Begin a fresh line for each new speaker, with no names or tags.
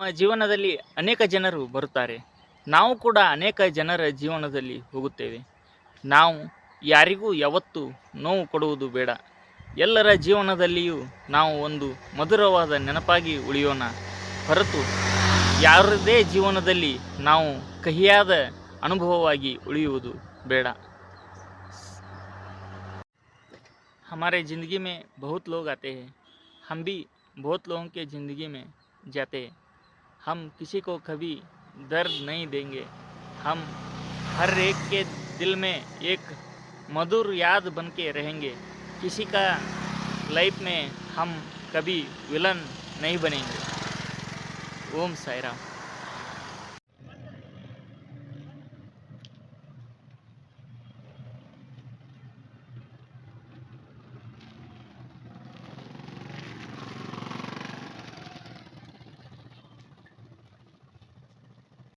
ನಮ್ಮ ಜೀವನದಲ್ಲಿ ಅನೇಕ ಜನರು ಬರುತ್ತಾರೆ. ನಾವು ಕೂಡ ಅನೇಕ ಜನರ ಜೀವನದಲ್ಲಿ ಹೋಗುತ್ತೇವೆ. ನಾವು ಯಾರಿಗೂ ಯಾವತ್ತೂ ನೋವು ಕೊಡುವುದು ಬೇಡ. ಎಲ್ಲರ ಜೀವನದಲ್ಲಿಯೂ ನಾವು ಒಂದು ಮಧುರವಾದ ನೆನಪಾಗಿ ಉಳಿಯೋಣ ಹೊರತು ಯಾರದೇ ಜೀವನದಲ್ಲಿ ನಾವು ಕಹಿಯಾದ ಅನುಭವವಾಗಿ ಉಳಿಯುವುದು ಬೇಡ. हमारे ज़िंदगी में बहुत लोग आते हैं, हम भी बहुत लोगों के ज़िंदगी में जाते हैं। हम किसी को कभी दर्द नहीं देंगे। हम हर एक के दिल में एक मधुर याद बन के रहेंगे। किसी का लाइफ में हम कभी विलन नहीं बनेंगे। ओम साई राम।